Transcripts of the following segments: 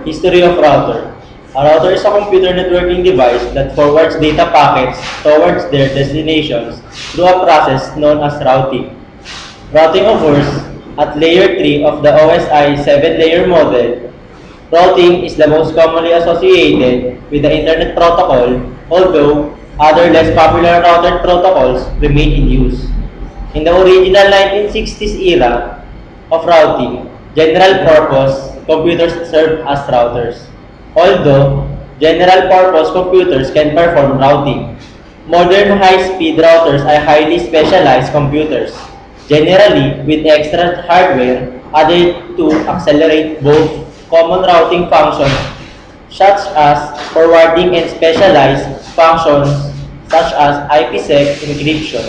History of router. A router is a computer networking device that forwards data packets towards their destinations through a process known as routing. Routing occurs at layer 3 of the OSI 7-layer model. Routing is the most commonly associated with the Internet Protocol, although other less popular router protocols remain in use. In the original 1960s era of routing, general-purpose computers served as routers. Although general-purpose computers can perform routing, modern high-speed routers are highly specialized computers, generally with extra hardware added to accelerate both common routing functions such as forwarding and specialized functions such as IPsec encryption.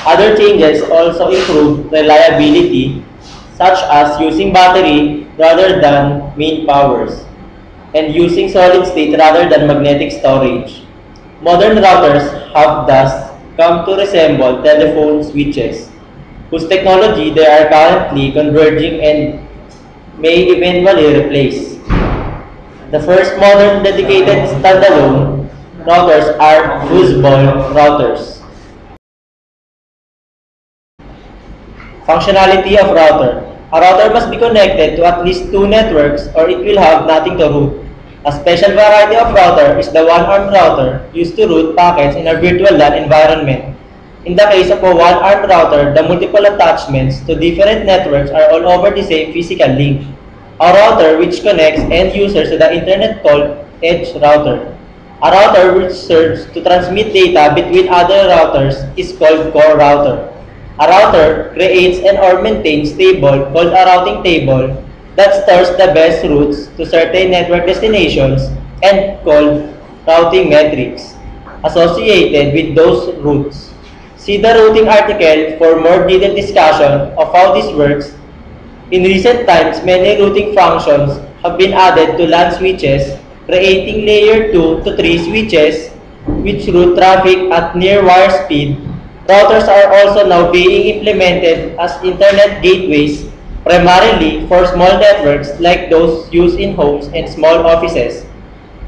Other changes also improve reliability such as using battery rather than main powers and using solid state rather than magnetic storage. Modern routers have thus come to resemble telephone switches, whose technology they are currently converging and may eventually replace. The first modern dedicated standalone routers are foosball routers. Functionality of router. A router must be connected to at least two networks or it will have nothing to route. A special variety of router is the one-armed router used to route packets in a virtual LAN environment. In the case of a one-armed router, the multiple attachments to different networks are all over the same physical link. A router which connects end users to the internet called edge router. A router which serves to transmit data between other routers is called core router. A router creates and or maintains table called a routing table that stores the best routes to certain network destinations and called routing metrics associated with those routes. See the routing article for more detailed discussion of how this works. In recent times, many routing functions have been added to LAN switches, creating layer 2 to 3 switches which route traffic at near wire speed. Routers are also now being implemented as internet gateways, primarily for small networks like those used in homes and small offices.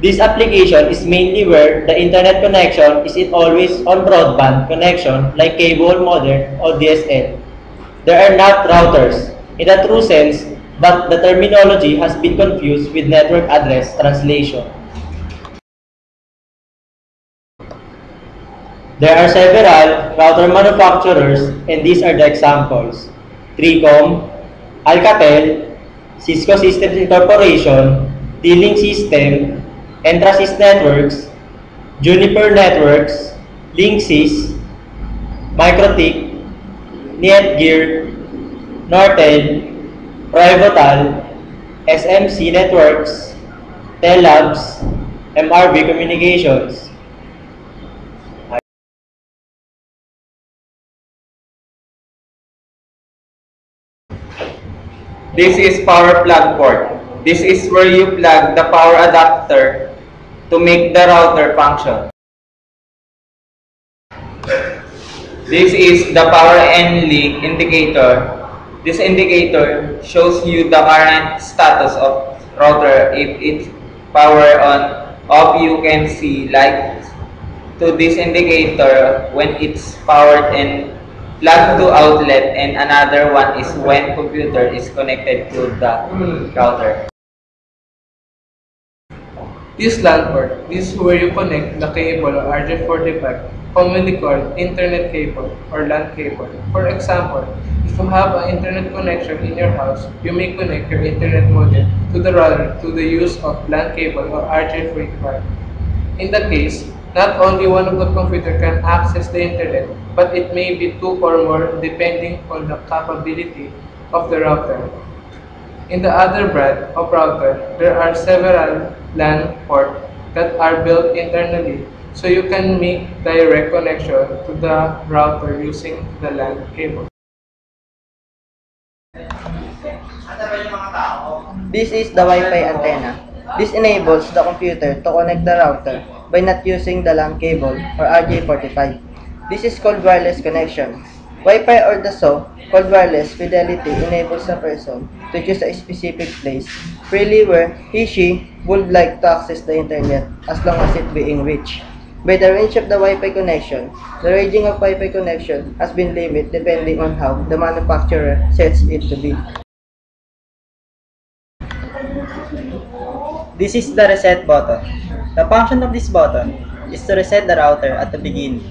This application is mainly where the internet connection is an always-on broadband connection like cable modem or DSL. They are not routers in a true sense, but the terminology has been confused with network address translation. There are several router manufacturers and these are the examples. 3Com, Alcatel, Cisco Systems Incorporation, D-Link System, Entrasys Networks, Juniper Networks, Linksys, Microtik, Netgear, Nortel, Privatal, SMC Networks, Tellabs, MRV Communications. This is power plug port. This is where you plug the power adapter to make the router function. This is the power NLink indicator. This indicator shows you the current status of router. If it's power on off, you can see light to this indicator when it's powered and plug to outlet, and another one is when computer is connected to the router. This LAN port is where you connect the cable or RJ45, commonly called internet cable or LAN cable. For example, if you have an internet connection in your house, you may connect your internet modem to the router to the use of LAN cable or RJ45. In the case, not only one of the computer can access the internet, but it may be two or more depending on the capability of the router. In the other brand of router, there are several LAN ports that are built internally, so you can make direct connection to the router using the LAN cable. This is the Wi-Fi antenna. This enables the computer to connect the router by not using the LAN cable or RJ45. This is called wireless connection. Wi-Fi or the SAW, called wireless fidelity, enables a person to choose a specific place freely where he/she would like to access the internet as long as it being reached. By the range of the Wi-Fi connection, the ranging of Wi-Fi connection has been limited depending on how the manufacturer sets it to be. This is the reset button. The function of this button is to reset the router at the beginning,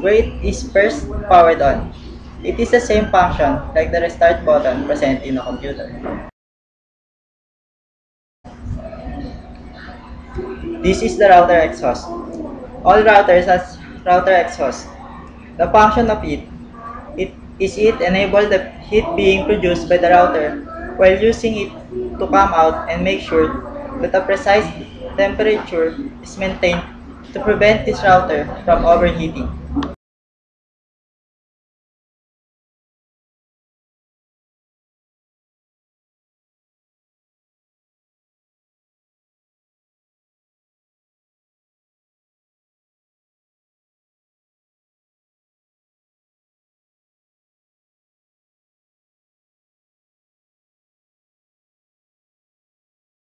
where it is first powered on. It is the same function like the restart button present in a computer. This is the router exhaust. All routers has router exhaust. The function of it enable the heat being produced by the router while using it to come out and make sure that a precise temperature is maintained to prevent this router from overheating.